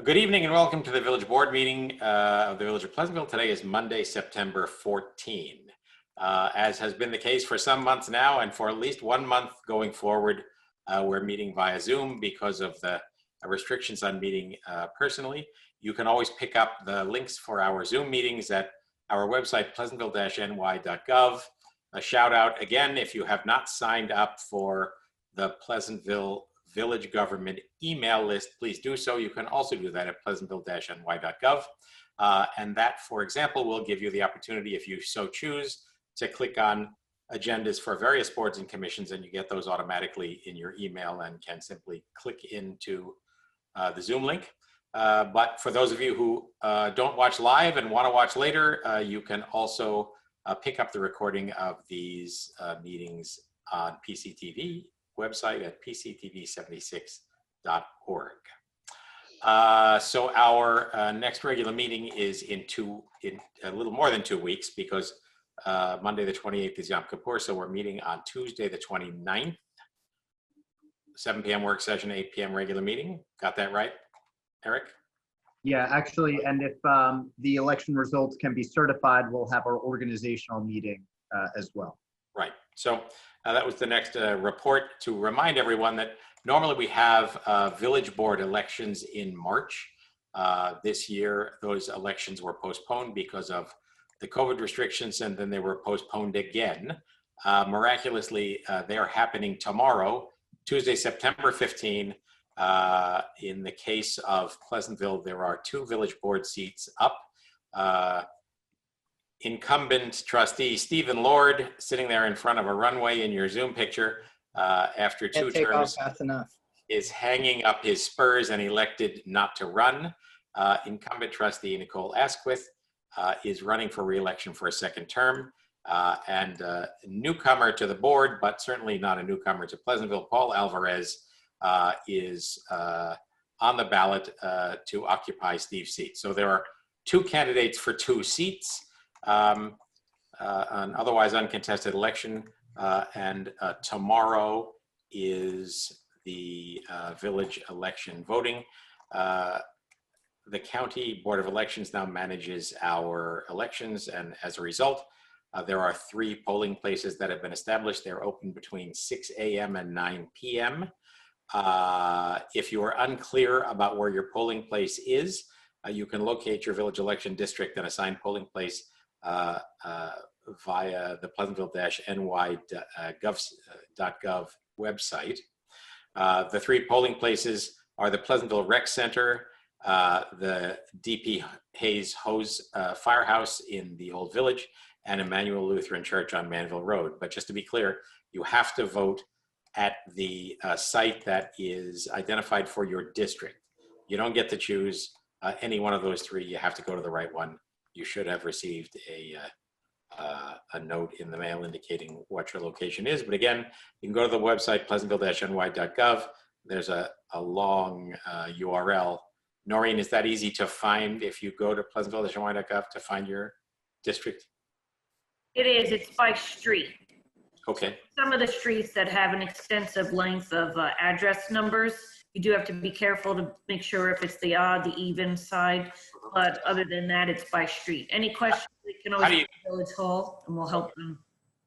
Good evening and welcome to the Village Board meeting of the Village of Pleasantville. Today is Monday, September 14. As has been the case for some months now and for at least 1 month going forward, we're meeting via Zoom because of the restrictions on meeting personally. You can always pick up the links for our Zoom meetings at our website, pleasantville-ny.gov. A shout out again, if you have not signed up for the Pleasantville Village Government email list, please do so. You can also do that at pleasantville-ny.gov. And that, for example, will give you the opportunity, if you so choose, to click on agendas for various boards and commissions, and you get those automatically in your email and can simply click into the Zoom link. But for those of you who don't watch live and want to watch later, you can also pick up the recording of these meetings on PCTV website at pctv76.org. So our next regular meeting is in a little more than 2 weeks, because Monday the 28th is Yom Kippur, so we're meeting on Tuesday the 29th, 7 p.m. work session, 8 p.m. regular meeting. Got that right, Eric? Yeah, actually, and if the election results can be certified, we'll have our organizational meeting as well. Right. So that was the next report, to remind everyone that normally we have village board elections in March. This year, those elections were postponed because of the COVID restrictions, and then they were postponed again. Miraculously, they are happening tomorrow, Tuesday, September 15. In the case of Pleasantville, there are 2 village board seats up. Incumbent trustee Stephen Lord, sitting there in front of a runway in your Zoom picture after 2 terms, is hanging up his spurs and elected not to run. Incumbent trustee Nicole Asquith is running for re-election for a 2nd term. And newcomer to the board, but certainly not a newcomer to Pleasantville, Paul Alvarez is on the ballot to occupy Steve's seat. So there are 2 candidates for 2 seats. An otherwise uncontested election, and tomorrow is the village election voting. The County Board of Elections now manages our elections, and as a result, there are 3 polling places that have been established. They're open between 6 a.m. and 9 p.m. If you are unclear about where your polling place is, you can locate your village election district and assign polling place via the pleasantville-ny.gov website. The 3 polling places are the Pleasantville Rec Center, the D.P. Hayes Hose Firehouse in the Old Village, and Emmanuel Lutheran Church on Manville Road. But just to be clear, you have to vote at the site that is identified for your district. You don't get to choose any one of those 3. You have to go to the right one. You should have received a note in the mail indicating what your location is. But again, you can go to the website, pleasantville-ny.gov. There's a long URL. Noreen, is that easy to find if you go to pleasantville-ny.gov to find your district? It is. It's by street. Okay. Some of the streets that have an extensive length of address numbers, you do have to be careful to make sure if it's the odd, the even side. But other than that, it's by street. Any questions, they can always go to Village Hall and we'll help them.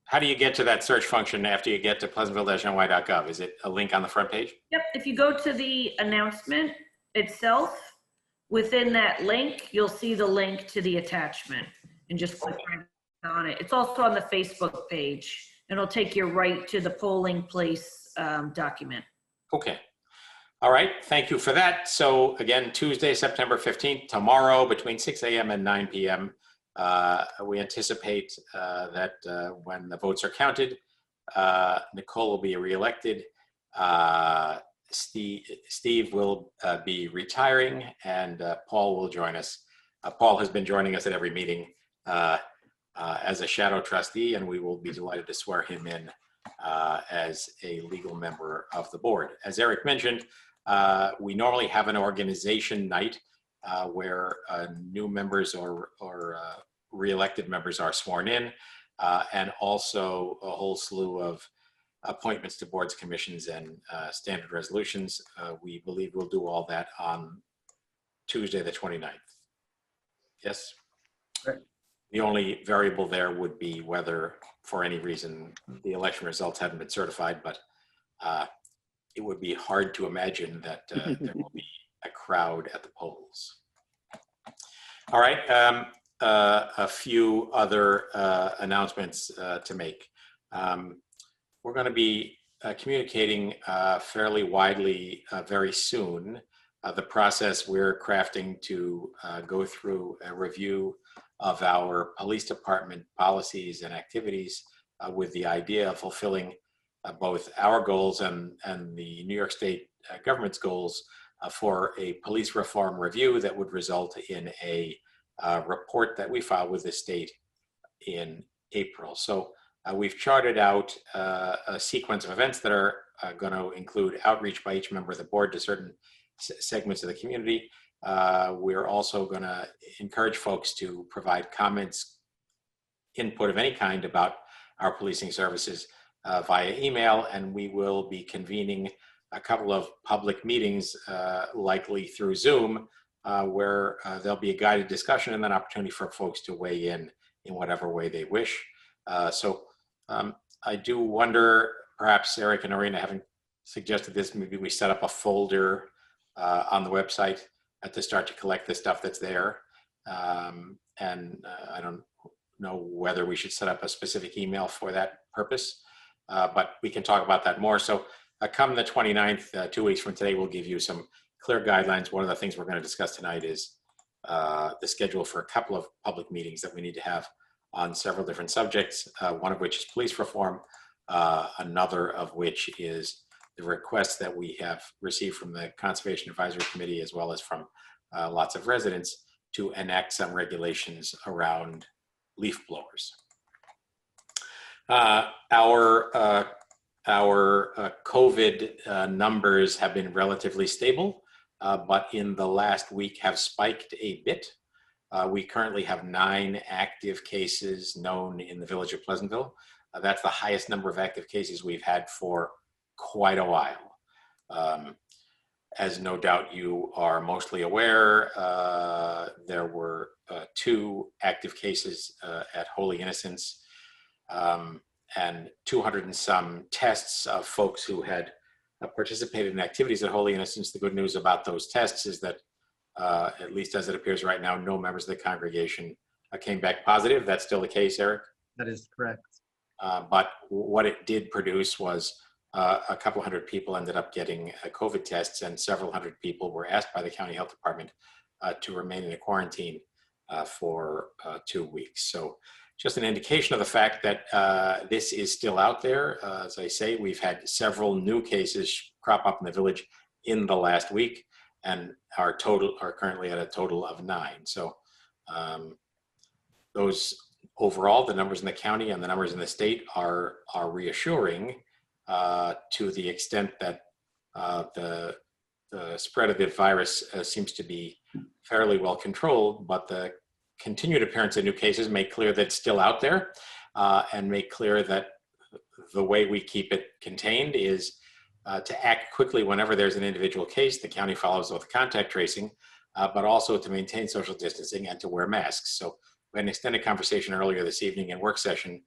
How do you get to that search function after you get to pleasantville-ny.gov? Is it a link on the front page? Yep. If you go to the announcement itself, within that link, you'll see the link to the attachment and just click right on it. It's also on the Facebook page, and it'll take you right to the polling place document. Okay. All right, thank you for that. So again, Tuesday, September 15th, tomorrow between 6 a.m. and 9 p.m. We anticipate that when the votes are counted, Nicole will be reelected. Steve will be retiring, and Paul will join us. Paul has been joining us at every meeting as a shadow trustee, and we will be delighted to swear him in as a legal member of the board. As Eric mentioned, we normally have an organization night where new members or re-elected members are sworn in, and also a whole slew of appointments to boards, commissions, and standard resolutions. We believe we'll do all that on Tuesday, the 29th. Yes? Right. The only variable there would be whether, for any reason, the election results haven't been certified, but it would be hard to imagine that there will be a crowd at the polls. All right, a few other announcements to make. We're going to be communicating fairly widely very soon the process we're crafting to go through a review of our police department policies and activities with the idea of fulfilling both our goals and the New York State government's goals for a police reform review that would result in a report that we file with the state in April. So we've charted out a sequence of events that are going to include outreach by each member of the board to certain segments of the community. We're also going to encourage folks to provide comments, input of any kind about our policing services via email, and we will be convening a couple of public meetings, likely through Zoom, where there'll be a guided discussion and an opportunity for folks to weigh in whatever way they wish. So I do wonder, perhaps Eric and Arena having suggested this, maybe we set up a folder on the website to start to collect the stuff that's there. And I don't know whether we should set up a specific email for that purpose, but we can talk about that more. So come the 29th, 2 weeks from today, we'll give you some clear guidelines. One of the things we're going to discuss tonight is the schedule for a couple of public meetings that we need to have on several different subjects, one of which is police reform, another of which is the requests that we have received from the Conservation Advisory Committee, as well as from lots of residents, to enact some regulations around leaf blowers. Our COVID numbers have been relatively stable, but in the last week have spiked a bit. We currently have 9 active cases known in the village of Pleasantville. That's the highest number of active cases we've had for quite a while. As no doubt you are mostly aware, there were 2 active cases at Holy Innocents, and 200 and some tests of folks who had participated in activities at Holy Innocents. The good news about those tests is that, at least as it appears right now, no members of the congregation came back positive. That's still the case, Eric? That is correct. But what it did produce was a couple hundred people ended up getting COVID tests, and several hundred people were asked by the county health department to remain in a quarantine for 2 weeks. So just an indication of the fact that this is still out there. As I say, we've had several new cases crop up in the village in the last week, and our total are currently at a total of 9. So those overall, the numbers in the county and the numbers in the state are reassuring to the extent that the spread of the virus seems to be fairly well controlled, but the continued appearance of new cases make clear that it's still out there, and make clear that the way we keep it contained is to act quickly whenever there's an individual case. The county follows with contact tracing, but also to maintain social distancing and to wear masks. So we had an extended conversation earlier this evening in work session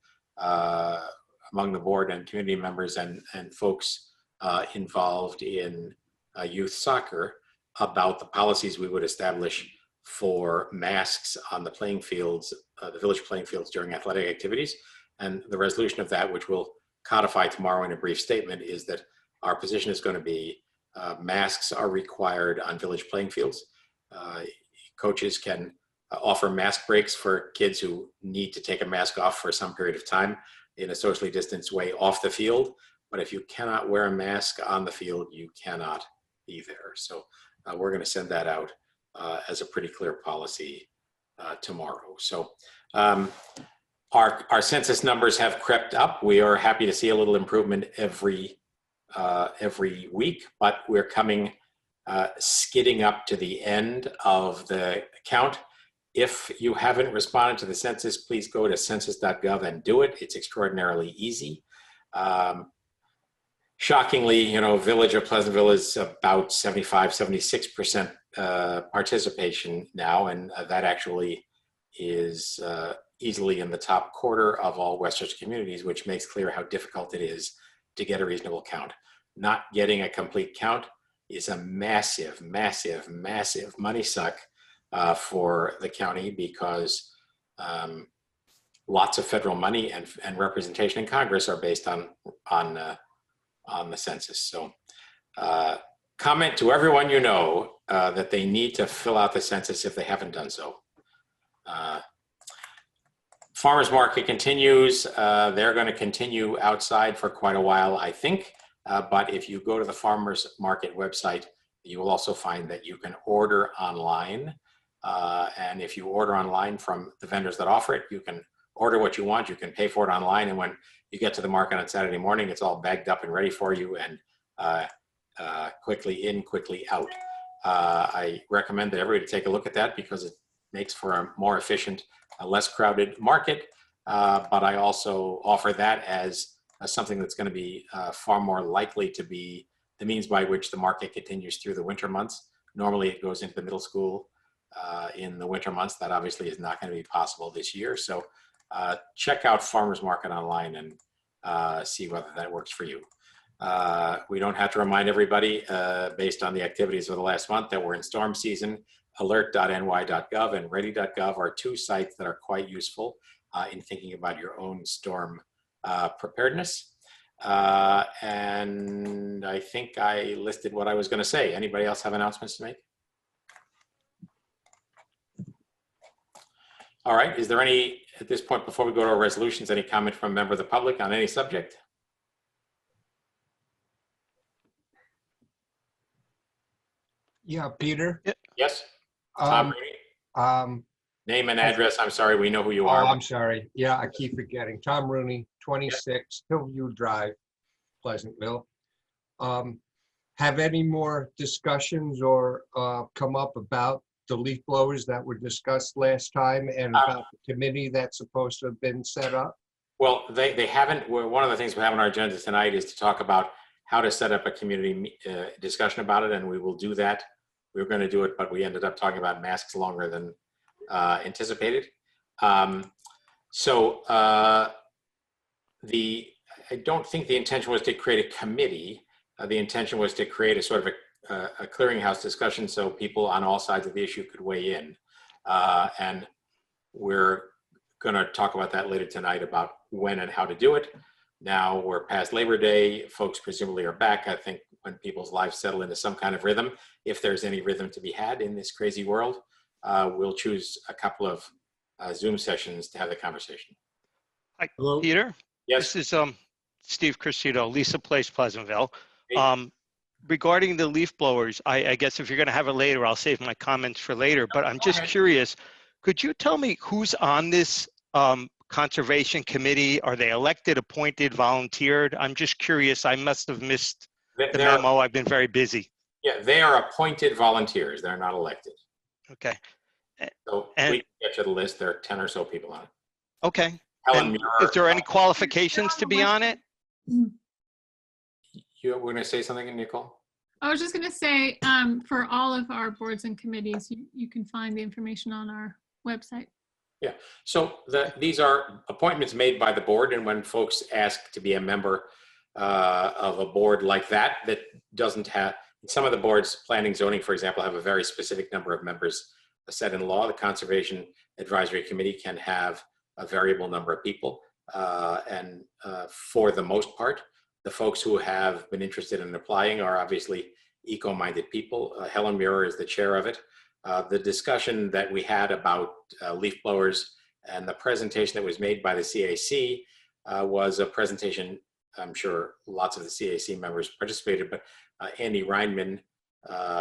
among the board and community members and folks involved in youth soccer about the policies we would establish for masks on the playing fields, the village playing fields during athletic activities. And the resolution of that, which we'll codify tomorrow in a brief statement, is that our position is going to be masks are required on village playing fields. Coaches can offer mask breaks for kids who need to take a mask off for some period of time in a socially distanced way off the field. But if you cannot wear a mask on the field, you cannot be there. So we're going to send that out as a pretty clear policy tomorrow. So our census numbers have crept up. We are happy to see a little improvement every week, but we're coming skidding up to the end of the count. If you haven't responded to the census, please go to census.gov and do it. It's extraordinarily easy. shockingly, you know, Village of Pleasantville is about 75, 76% participation now, and that actually is easily in the top quarter of all Westchester communities, which makes clear how difficult it is to get a reasonable count. Not getting a complete count is a massive, massive, massive money suck for the county, because lots of federal money and representation in Congress are based on the census. So comment to everyone you know that they need to fill out the census if they haven't done so. Farmers Market continues. They're going to continue outside for quite a while, I think. But if you go to the Farmers Market website, you will also find that you can order online. And if you order online from the vendors that offer it, you can order what you want. You can pay for it online. And when you get to the market on Saturday morning, it's all bagged up and ready for you, and quickly in, quickly out. I recommend that everybody take a look at that, because it makes for a more efficient, less crowded market. But I also offer that as something that's going to be far more likely to be the means by which the market continues through the winter months. Normally it goes into the middle school in the winter months. That obviously is not going to be possible this year. So check out Farmers Market online and see whether that works for you. We don't have to remind everybody, based on the activities of the last month, that we're in storm season. Alert.ny.gov and ready.gov are two sites that are quite useful in thinking about your own storm preparedness. And I think I listed what I was going to say. Anybody else have announcements to make? All right. Is there any, at this point, before we go to our resolutions, any comment from a member of the public on any subject? Yeah, Peter. Yes. Tom Rooney. Name and address. I'm sorry, we know who you are. Oh, I'm sorry. Yeah, I keep forgetting. Tom Rooney, 26 Hillview Drive, Pleasantville. Have any more discussions or come up about the leaf blowers that were discussed last time, and about the committee that's supposed to have been set up? Well, they haven't. One of the things we have on our agenda tonight is to talk about how to set up a community discussion about it, and we will do that. We were going to do it, but we ended up talking about masks longer than anticipated. I don't think the intention was to create a committee. The intention was to create a sort of a clearinghouse discussion so people on all sides of the issue could weigh in. And we're going to talk about that later tonight, about when and how to do it. Now we're past Labor Day. Folks presumably are back. I think when people's lives settle into some kind of rhythm, if there's any rhythm to be had in this crazy world, we'll choose a couple of Zoom sessions to have the conversation. Hi, Hello? Peter. Yes. This is Steve Cristito, Lisa Place, Pleasantville. Hey. Regarding the leaf blowers, I guess if you're going to have it later, I'll save my comments for later. But I'm just curious, could you tell me who's on this conservation committee? Are they elected, appointed, volunteered? I'm just curious. I must have missed the memo. I've been very busy. Yeah, they are appointed volunteers. They're not elected. Okay. So we can get you the list. There are 10 or so people on it. Okay. Helen And Muir, is there any qualifications to be on it? you were going to say something, Nicole? I was just going to say, for all of our boards and committees, you can find the information on our website. Yeah, so these are appointments made by the board, and when folks ask to be a member of a board like that doesn't have, some of the boards, planning, zoning, for example, have a very specific number of members set in law. The Conservation Advisory Committee can have a variable number of people, and for the most part, the folks who have been interested in applying are obviously eco-minded people. Helen Muir is the chair of it. The discussion that we had about leaf blowers and the presentation that was made by the CAC was a presentation, I'm sure lots of the CAC members participated, but Andy Reinman,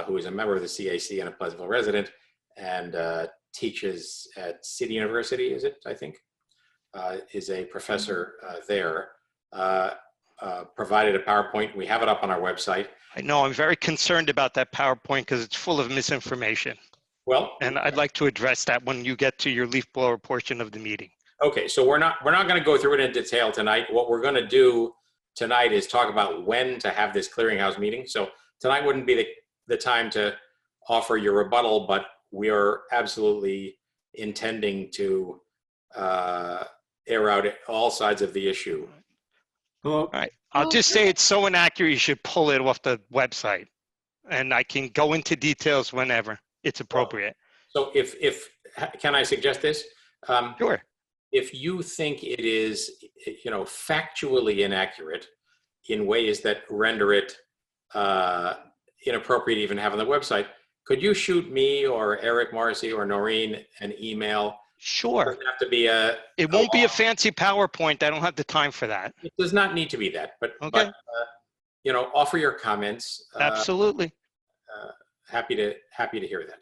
who is a member of the CAC and a Pleasantville resident, and teaches at City University, is it, I think, is a professor there, provided a PowerPoint. We have it up on our website. I know I'm very concerned about that PowerPoint because it's full of misinformation. Well, And I'd like to address that when you get to your leaf blower portion of the meeting. okay, so we're not going to go through it in detail tonight. What we're going to do tonight is talk about when to have this clearinghouse meeting. So tonight wouldn't be the time to offer your rebuttal, but we are absolutely intending to air out all sides of the issue. Hello. All right. I'll just say it's so inaccurate, you should pull it off the website. And I can go into details whenever it's appropriate. So if can I suggest this? Sure. If you think it is, factually inaccurate in ways that render it inappropriate to even have on the website, could you shoot me or Eric Morrissey or Noreen an email? Sure. It doesn't have to be It won't be a fancy PowerPoint. I don't have the time for that. It does not need to be that, but Okay. Offer your comments. Absolutely. Happy to hear that.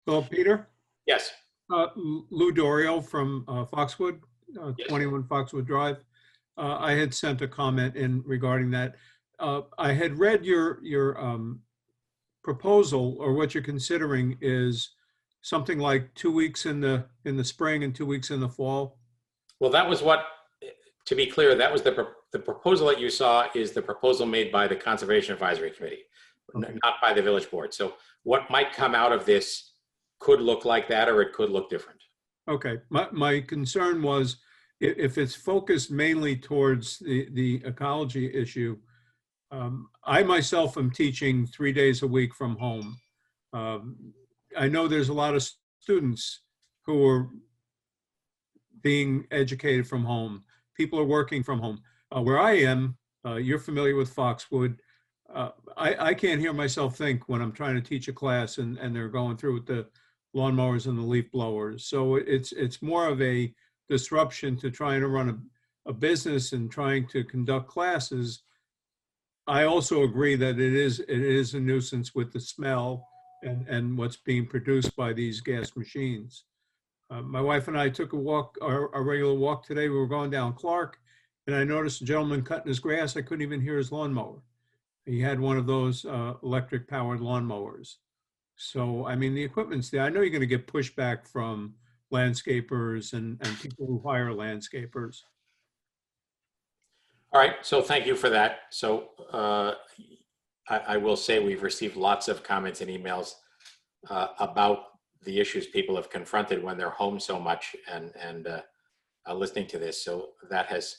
Hello, Peter. Yes. Lou Dorio from Foxwood, Yes. 21 Foxwood Drive. I had sent a comment in regarding that. I had read your proposal, or what you're considering is something like 2 weeks in the spring and 2 weeks in the fall. Well, that was to be clear, that was the proposal that you saw is the proposal made by the Conservation Advisory Committee, Okay. not by the village board. So what might come out of this could look like that, or it could look different. Okay, my concern was if it's focused mainly towards the ecology issue, I myself am teaching 3 days a week from home. I know there's a lot of students who are being educated from home. People are working from home. Where I am, you're familiar with Foxwood. I can't hear myself think when I'm trying to teach a class and they're going through with the lawnmowers and the leaf blowers. So it's more of a disruption to trying to run a business and trying to conduct classes. I also agree that it is a nuisance with the smell and what's being produced by these gas machines. My wife and I took a walk, our regular walk today. We were going down Clark, and I noticed a gentleman cutting his grass. I couldn't even hear his lawnmower. He had one of those electric powered lawnmowers. So, I mean, the equipment's there. I know you're going to get pushback from landscapers and people who hire landscapers. All right, so thank you for that. So I will say we've received lots of comments and emails about the issues people have confronted when they're home so much and listening to this. So that has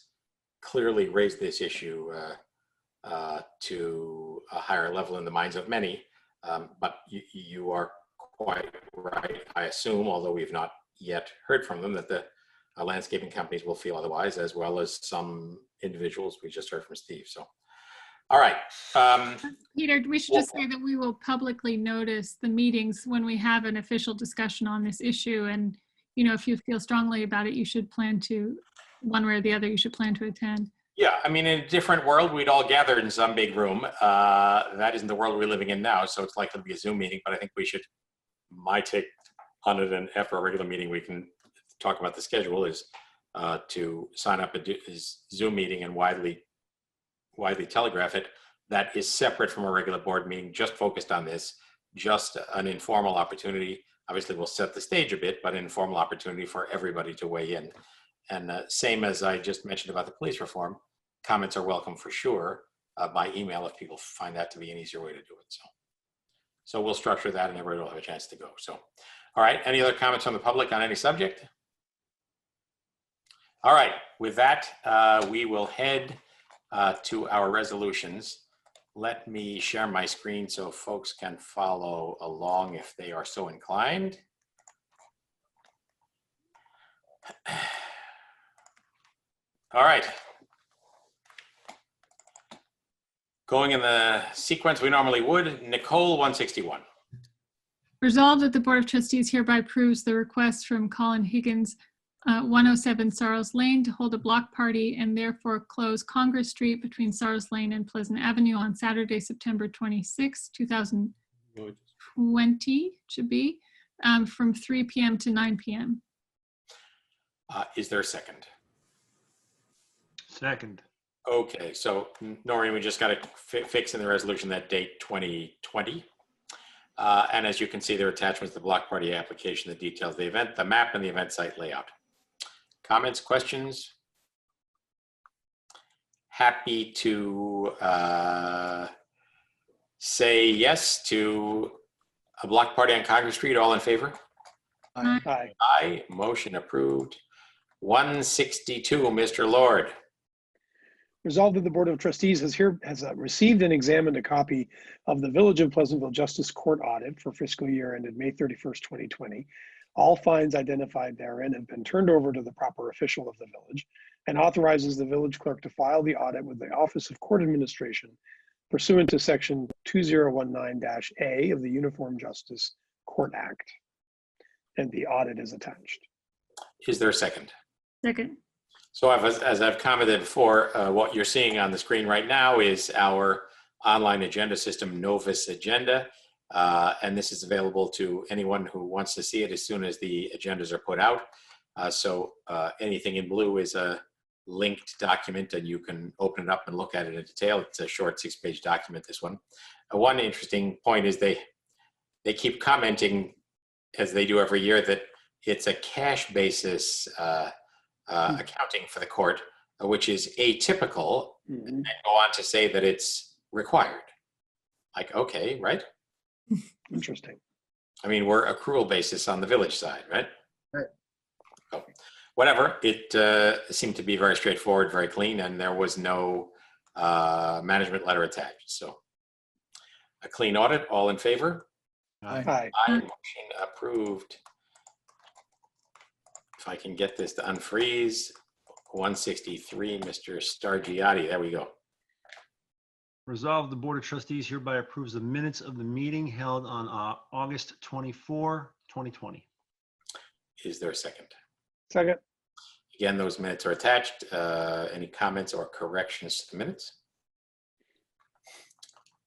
clearly raised this issue to a higher level in the minds of many. But you are quite right, I assume, although we've not yet heard from them, that the landscaping companies will feel otherwise, as well as some individuals. We just heard from Steve. So, all right. Peter, we should just say that we will publicly notice the meetings when we have an official discussion on this issue. And, if you feel strongly about it, you should plan to, one way or the other, you should plan to attend. Yeah, I mean, in a different world, we'd all gather in some big room. That isn't the world we're living in now, so it's likely to be a Zoom meeting, but I think we should, my take on it, and after a regular meeting, we can talk about the schedule, is to sign up a Zoom meeting and widely telegraph it. That is separate from a regular board meeting, just focused on this, just an informal opportunity. Obviously, we'll set the stage a bit, but an informal opportunity for everybody to weigh in. And same as I just mentioned about the police reform, comments are welcome for sure by email if people find that to be an easier way to do it. So we'll structure that and everybody will have a chance to go. So, all right, any other comments from the public on any subject? All right, with that, we will head to our resolutions. Let me share my screen so folks can follow along if they are so inclined. All right. Going in the sequence we normally would, Nicole, 161. Resolved that the Board of Trustees hereby approves the request from Colin Higgins, 107 Sarles Lane, to hold a block party and therefore close Congress Street between Sarles Lane and Pleasant Avenue on Saturday, September 26, 2020, should be, from 3 p.m. to 9 p.m. Is there a second? Second. Okay, so Noreen, we just got to fix in the resolution that date 2020. And as you can see, there are attachments to the block party application that details the event, the map, and the event site layout. Comments, questions? happy to say yes to a block party on Congress Street. All in favor? Aye. Aye. Motion approved. 162, Mr. Lord. Resolved that the Board of Trustees has received and examined a copy of the Village of Pleasantville Justice Court audit for fiscal year ended May 31st, 2020. All fines identified therein have been turned over to the proper official of the village and authorizes the village clerk to file the audit with the Office of Court Administration pursuant to section 2019-A of the Uniform Justice Court Act. And the audit is attached. Is there a second? Second. So as I've commented before, what you're seeing on the screen right now is our online agenda system, Novus Agenda. And this is available to anyone who wants to see it as soon as the agendas are put out. So anything in blue is a linked document and you can open it up and look at it in detail. It's a short 6-page document, this one. One interesting point is they keep commenting, as they do every year, that it's a cash basis accounting for the court, which is atypical, and go on to say that it's required. Like, okay, right? Interesting. I mean, we're accrual basis on the village side, right? Right. So, whatever, it seemed to be very straightforward, very clean, and there was no management letter attached. So a clean audit, all in favor? Aye. Aye, motion approved. If I can get this to unfreeze, 163, Mr. Stargiotti, there we go. Resolved, the Board of Trustees hereby approves the minutes of the meeting held on August 24, 2020. Is there a second? Second. Again, those minutes are attached. Any comments or corrections to the minutes?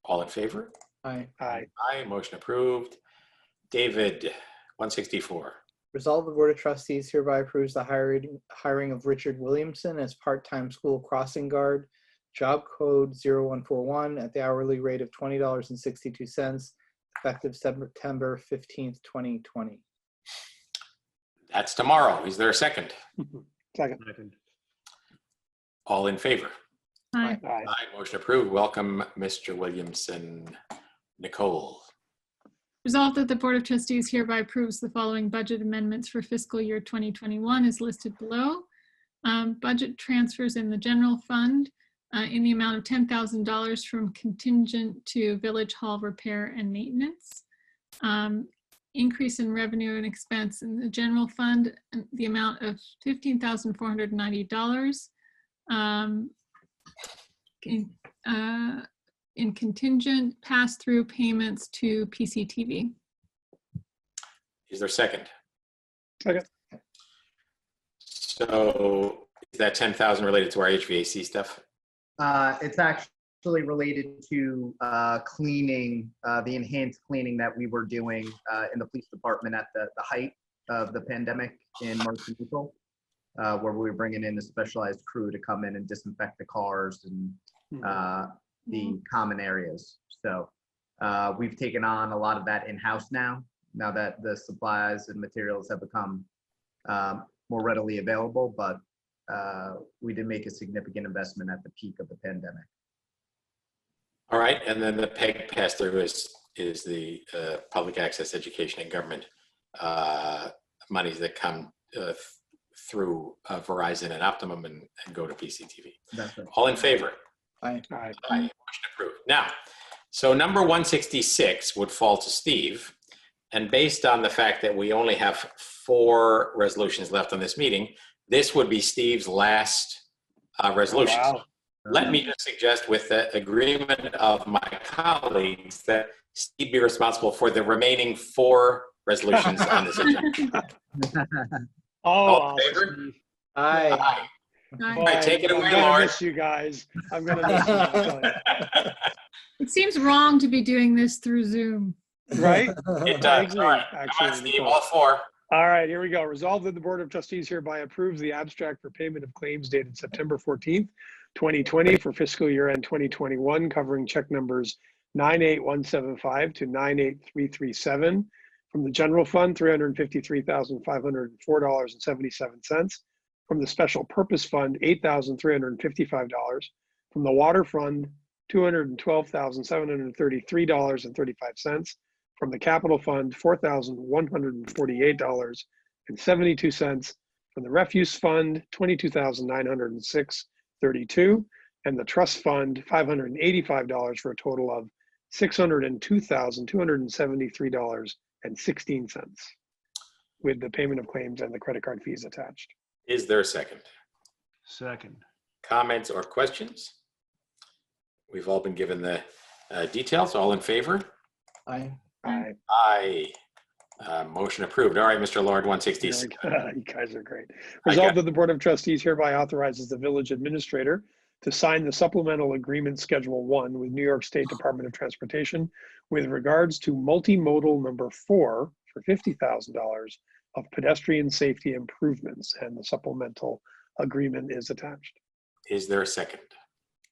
All in favor? Aye. Aye. Aye, motion approved. David, 164. Resolve the Board of Trustees hereby approves the hiring of Richard Williamson as part-time school crossing guard, job code 0141 at the hourly rate of $20.62, effective September 15th, 2020. That's tomorrow. Is there a second? Second. All in favor? Aye. Aye. Aye, motion approved. Welcome, Mr. Williamson. Nicole. Resolved that the Board of Trustees hereby approves the following budget amendments for fiscal year 2021 as listed below. Budget transfers in the general fund in the amount of $10,000 from contingent to Village Hall repair and maintenance. Increase in revenue and expense in the general fund, the amount of $15,490. In contingent pass-through payments to PCTV. Is there a second? Second. So is that 10,000 related to our HVAC stuff? It's actually related to cleaning, the enhanced cleaning that we were doing in the police department at the height of the pandemic in March and April, where we were bringing in a specialized crew to come in and disinfect the cars and the common areas. So we've taken on a lot of that in-house now that the supplies and materials have become more readily available, but we did make a significant investment at the peak of the pandemic. All right, and then the PEG pass-through is the public access education and government monies that come through Verizon and Optimum and go to PCTV. That's right. All in favor? Aye. Aye. Aye, motion approved. Now, so number 166 would fall to Steve. And based on the fact that we only have 4 resolutions left on this meeting, this would be Steve's last resolution. Wow. Let me just suggest, with the agreement of my colleagues, that Steve be responsible for the remaining 4 resolutions on this agenda. All in favor? Aye. Aye. Aye. All right, take it away, I'm gonna Lord. miss you guys. I'm gonna miss you. I'm telling you. It seems wrong to be doing this through Zoom. Right? It I does. agree, All right, actually, come on, Steve, Nicole. all 4. All right, here we go. Resolved that the Board of Trustees hereby approves the abstract for payment of claims dated September 14th, 2020 for fiscal year end 2021, covering check numbers 98175 to 98337 from the general fund, $353,504.77, from the special purpose fund, $8,355, From the Water Fund, $212,733.35. From the Capital Fund, $4,148.72. From the Refuse Fund, $22,906.32. And the Trust Fund, $585 for a total of $602,273.16 with the payment of claims and the credit card fees attached. Is there a second? Second. Comments or questions? We've all been given the details. All in favor? Aye. Aye. Aye. Motion approved. All right, Mr. Lord, 166. You guys are great. Resolved that the Board of Trustees hereby authorizes the village administrator to sign the supplemental agreement Schedule 1 with New York State Department of Transportation with regards to multimodal number 4 for $50,000 of pedestrian safety improvements, and the supplemental agreement is attached. Is there a second?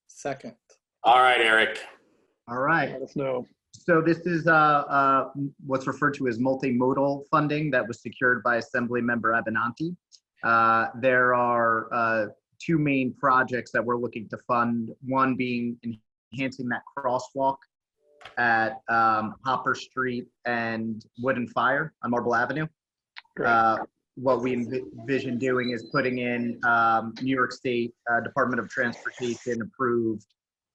Second. All right, Eric. All right. Let us know. So this is what's referred to as multimodal funding that was secured by Assemblymember Abenanti. There are two main projects that we're looking to fund, one being enhancing that crosswalk at Hopper Street and Wood and Fire on Marble Avenue. What we envision doing is putting in New York State Department of Transportation approved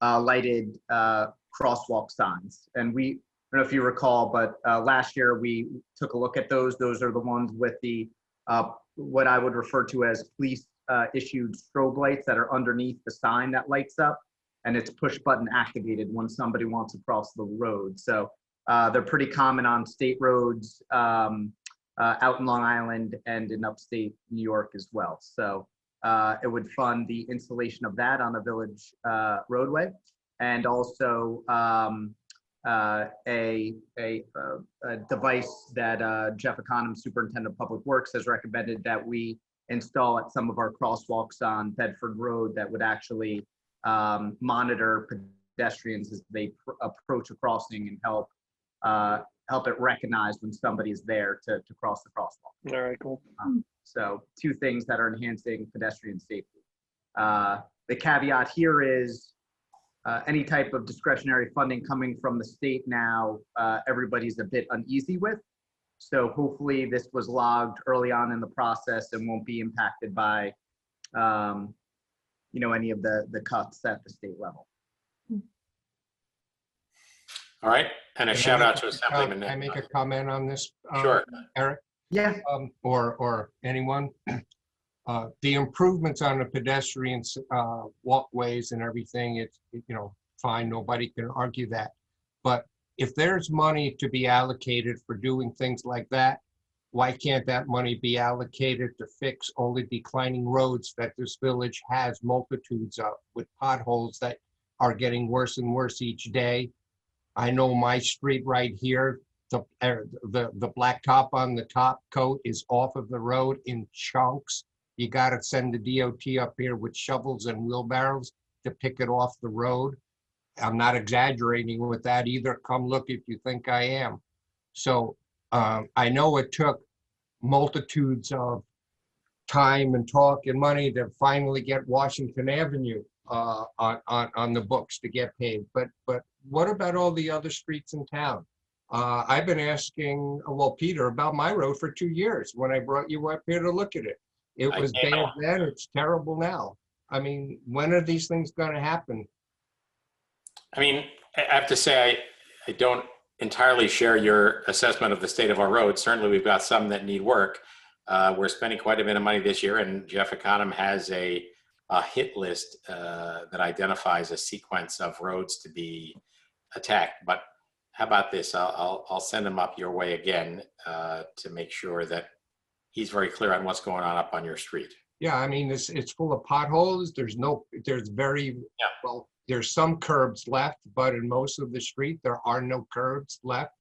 lighted crosswalk signs. And I don't know if you recall, but last year we took a look at those. Those are the ones with the what I would refer to as police issued strobe lights that are underneath the sign that lights up, and it's push button activated when somebody wants to cross the road. So they're pretty common on state roads out in Long Island and in upstate New York as well. So it would fund the installation of that on a village roadway, and also a device that Jeff Econom, Superintendent of Public Works, has recommended that we install at some of our crosswalks on Bedford Road that would actually monitor pedestrians as they approach a crossing and help it recognize when somebody is there to cross the crosswalk. All right, cool. So two things that are enhancing pedestrian safety. The caveat here is any type of discretionary funding coming from the state now, everybody's a bit uneasy with. So hopefully this was logged early on in the process and won't be impacted by, any of the cuts at the state level. All right, and a shout out to Assemblyman. Can I make a comment on this? Sure. Eric? Yeah. Or anyone? The improvements on the pedestrian walkways and everything, it's, fine, nobody can argue that. But if there's money to be allocated for doing things like that, why can't that money be allocated to fix only declining roads that this village has multitudes of, with potholes that are getting worse and worse each day? I know my street right here, the blacktop on the top coat is off of the road in chunks. You got to send the DOT up here with shovels and wheelbarrows to pick it off the road. I'm not exaggerating with that either. Come look if you think I am. So I know it took multitudes of time and talk and money to finally get Washington Avenue on the books to get paid. But what about all the other streets in town? I've been asking, Peter, about my road for 2 years when I brought you up here to look at it. It was bad then, it's terrible now. I mean, when are these things going to happen? I mean, I have to say, I don't entirely share your assessment of the state of our roads. Certainly, we've got some that need work. We're spending quite a bit of money this year, and Jeff Econom has a hit list that identifies a sequence of roads to be attacked. But how about this? I'll send him up your way again to make sure that he's very clear on what's going on up on your street. Yeah, I mean, it's full of potholes. There's some curbs left, but in most of the street, there are no curbs left.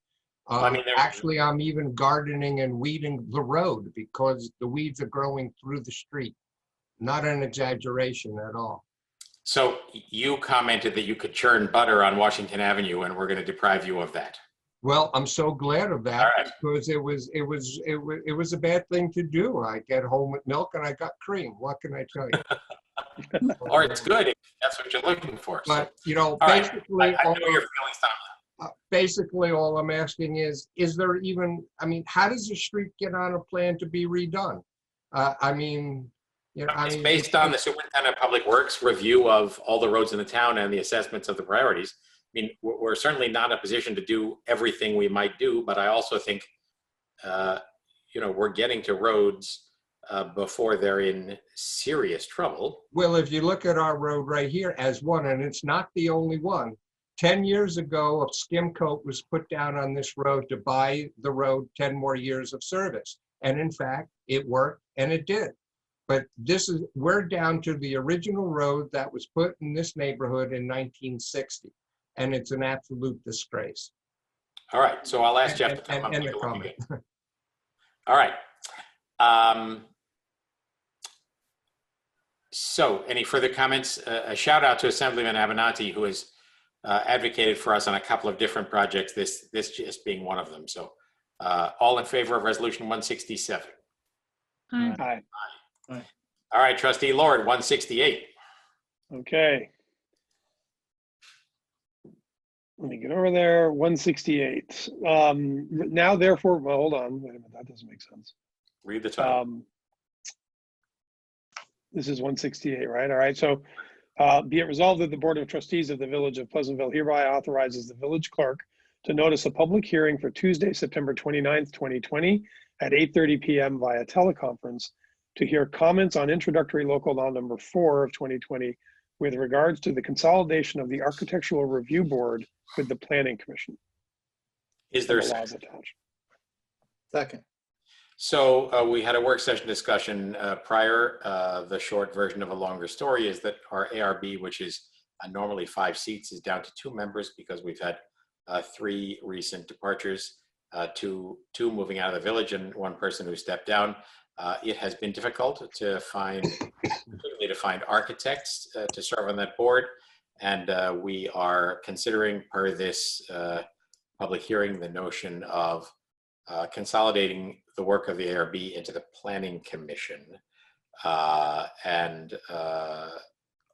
Actually, I'm even gardening and weeding the road because the weeds are growing through the street. Not an exaggeration at all. So you commented that you could churn butter on Washington Avenue, and we're going to deprive you of that. Well, I'm so glad of that because it was a bad thing to do. I get home with milk and I got cream. What can I tell you? Or it's good if that's what you're looking for. So, But, you know, all right. basically, I know your feelings, Tom. basically all I'm asking is there even, I mean, how does the street get on a plan to be redone? I mean, you know, It's based on the superintendent of public works review of all the roads in the town and the assessments of the priorities. I mean, we're certainly not in a position to do everything we might do, but I also think, you know, we're getting to roads before they're in serious trouble. Well, if you look at our road right here as one, and it's not the only one, 10 years ago, a skim coat was put down on this road to buy the road 10 more years of service. And in fact, it worked and it did. But we're down to the original road that was put in this neighborhood in 1960. And it's an absolute disgrace. All right, so I'll ask Jeff to come up and take a look again. All right. So any further comments? A shout out to Assemblyman Avenatti, who has advocated for us on a couple of different projects, this just being one of them. So all in favor of resolution 167? Aye. Aye. All right, Trustee Lord, 168. Okay. Let me get over there. 168. Now, therefore, well, hold on. Wait a minute. That doesn't make sense. Read the title. This is 168, right? All right. So be it resolved that the Board of Trustees of the Village of Pleasantville hereby authorizes the village clerk to notice a public hearing for Tuesday, September 29th, 2020 at 8:30 p.m. via teleconference to hear comments on introductory local law number 4 of 2020 with regards to the consolidation of the Architectural Review Board with the Planning Commission. Is there a The second? laws attached. Second. So we had a work session discussion prior. The short version of a longer story is that our ARB, which is normally 5 seats, is down to 2 members because we've had 3 recent departures, two moving out of the village and 1 person who stepped down. It has been difficult to find, particularly to find architects to serve on that board. And we are considering, per this public hearing, the notion of consolidating the work of the ARB into the Planning Commission, and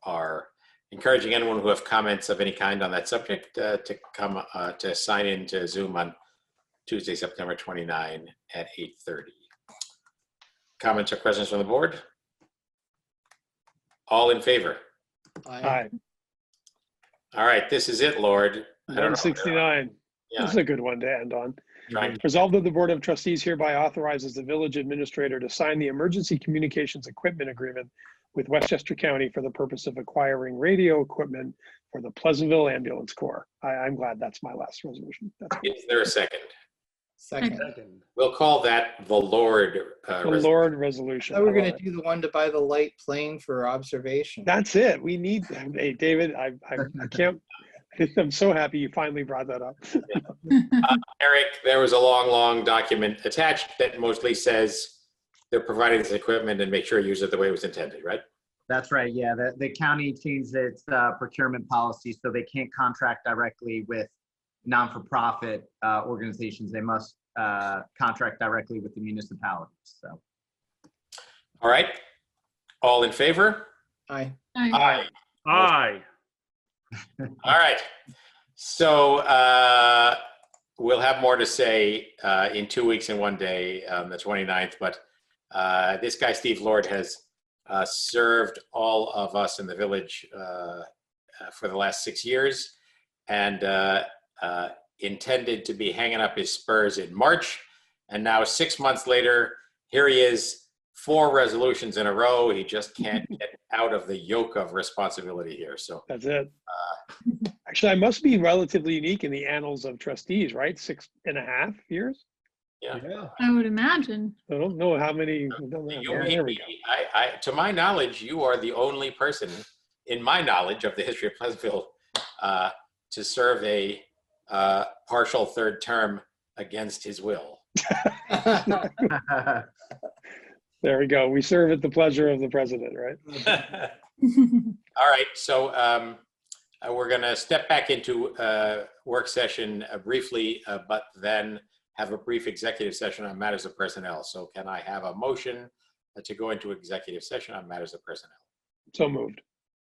are encouraging anyone who have comments of any kind on that subject to come to sign in to Zoom on Tuesday, September 29 at 8:30. Comments or questions from the board? All in favor? Aye. All right, this is it, Lord. I don't know. 169. Yeah. This is a good one to end on. Trying to- Resolved that the Board of Trustees hereby authorizes the village administrator to sign the emergency communications equipment agreement with Westchester County for the purpose of acquiring radio equipment for the Pleasantville Ambulance Corps. I'm glad that's my last resolution. That's Is there a second? Second. Second. We'll call that the Lord. the Lord resolution. Oh, we're I gonna love it. do the one to buy the light plane for observation. That's it. We need, hey, David, I can't, I'm so happy you finally brought that up. Eric, there was a long document attached that mostly says they're providing this equipment and make sure you use it the way it was intended, right? That's right. Yeah, the county changed its procurement policy, so they can't contract directly with non-for-profit organizations. They must contract directly with the municipalities. So, All right. All in favor? Aye. Aye. Aye. Aye. All right. So we'll have more to say in 2 weeks and 1 day on the 29th, but this guy, Steve Lord, has served all of us in the village for the last 6 years and intended to be hanging up his spurs in March. And now 6 months later, here he is, 4 resolutions in a row. He just can't get out of the yoke of responsibility here. So That's it. Actually, I must be relatively unique in the annals of trustees, right? 6.5 years. yeah. I would imagine. I don't know how many have done that. You Yeah, may there we be, go. to my knowledge, you are the only person in my knowledge of the history of Pleasantville to serve a partial 3rd term against his will. There we go. We serve at the pleasure of the president, right? All right, so we're going to step back into work session briefly, but then have a brief executive session on matters of personnel. So can I have a motion to go into executive session on matters of personnel? So moved.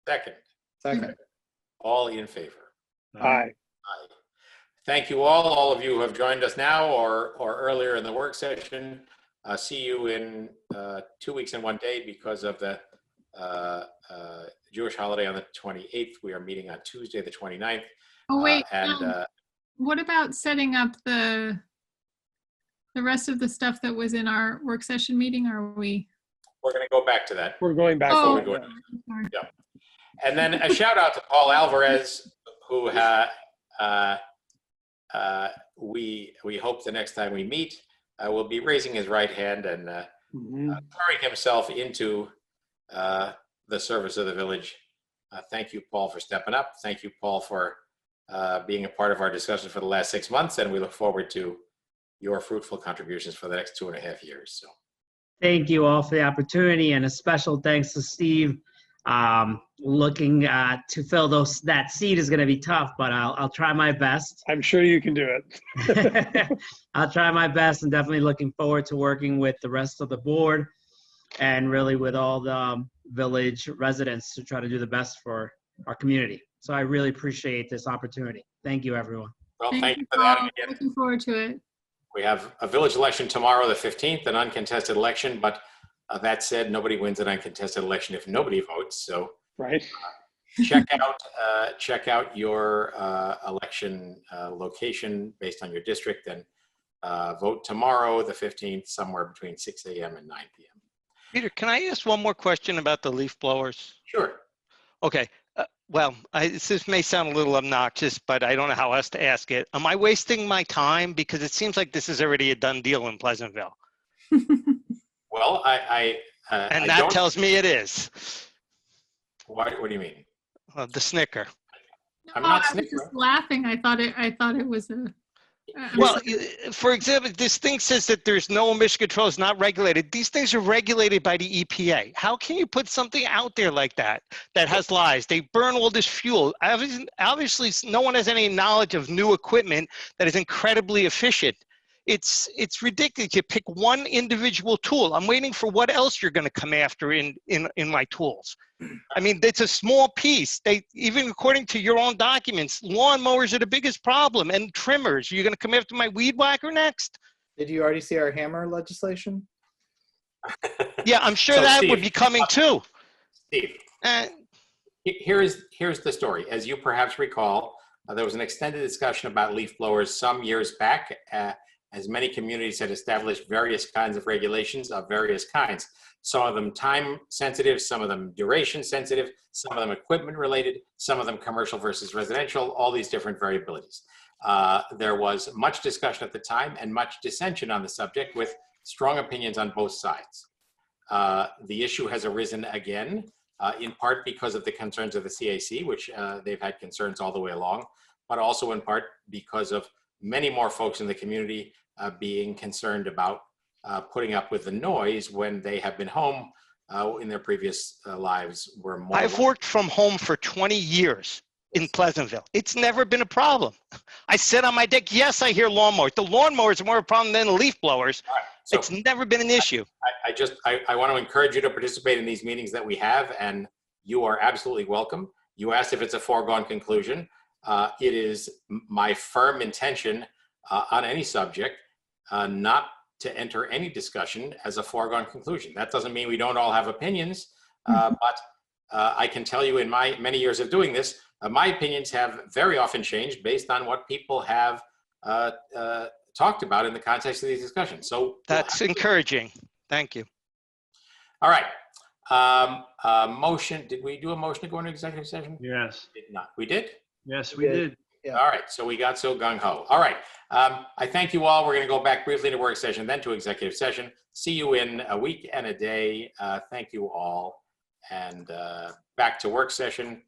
Second. Second. All in favor? Aye. Aye. Thank you all of you who have joined us now or earlier in the work session. See you in 2 weeks and 1 day because of the Jewish holiday on the 28th. We are meeting on Tuesday, the 29th. Oh, wait. And What about setting up the rest of the stuff that was in our work session meeting? Are we? we're going to go back to that. We're going back. Oh, to it. sorry. Yeah. And then a shout out to Paul Alvarez, who we hope the next time we meet will be raising his right hand and throwing himself into the service of the village. Thank you, Paul, for stepping up. Thank you, Paul, for being a part of our discussion for the last 6 months, and we look forward to your fruitful contributions for the next 2.5 years. So, thank you all for the opportunity, and a special thanks to Steve. Looking to fill that seat is going to be tough, but I'll try my best. I'm sure you can do it. I'll try my best, and definitely looking forward to working with the rest of the board and really with all the village residents to try to do the best for our community. So I really appreciate this opportunity. Thank you, everyone. well, thank you for Paul. that. And again, Looking forward to it. we have a village election tomorrow, the 15th, an uncontested election, but that said, nobody wins an uncontested election if nobody votes. So Right. check out your election location based on your district and vote tomorrow, the 15th, somewhere between 6 a.m. and 9 p.m. Peter, can I ask one more question about the leaf blowers? Sure. Okay. Well, this may sound a little obnoxious, but I don't know how else to ask it. Am I wasting my time? Because it seems like this is already a done deal in Pleasantville. Well, And that tells me it is. What do you mean? The snicker. I'm No, not I was just laughing. I thought it was a. Well, for example, this thing says that there's no emission control, is not regulated. These things are regulated by the EPA. How can you put something out there like that has lies? They burn all this fuel. Obviously, no one has any knowledge of new equipment that is incredibly efficient. It's ridiculous. You pick one individual tool. I'm waiting for what else you're going to come after in my tools. I mean, it's a small piece. Even according to your own documents, lawnmowers are the biggest problem, and trimmers. You're going to come after my weed whacker next? Did you already see our hammer legislation? Yeah, I'm sure So, that Steve, would be coming too. Steve, here's the story. As you perhaps recall, there was an extended discussion about leaf blowers some years back. As many communities had established various kinds of regulations of various kinds. Some of them time sensitive, some of them duration sensitive, some of them equipment related, some of them commercial versus residential, all these different variabilities. There was much discussion at the time and much dissension on the subject with strong opinions on both sides. The issue has arisen again, in part because of the concerns of the CAC, which they've had concerns all the way along, but also in part because of many more folks in the community being concerned about putting up with the noise when they have been home in their previous lives. I've worked from home for 20 years in Pleasantville. It's never been a problem. I sit on my deck. Yes, I hear lawnmowers. The lawnmowers are more of a problem than the leaf blowers. Right. So it's never been an issue. I want to encourage you to participate in these meetings that we have, and you are absolutely welcome. You asked if it's a foregone conclusion. It is my firm intention on any subject not to enter any discussion as a foregone conclusion. That doesn't mean we don't all have opinions, but I can tell you in my many years of doing this, my opinions have very often changed based on what people have talked about in the context of these discussions. So that's encouraging. Thank you. All right. Motion. Did we do a motion to go into executive session? Yes. Did not. We did? Yes, we did. Yeah. All right. So we got so gung-ho. All right. I thank you all. We're going to go back briefly to work session, then to executive session. See you in a week and a day. Thank you all. And back to work session.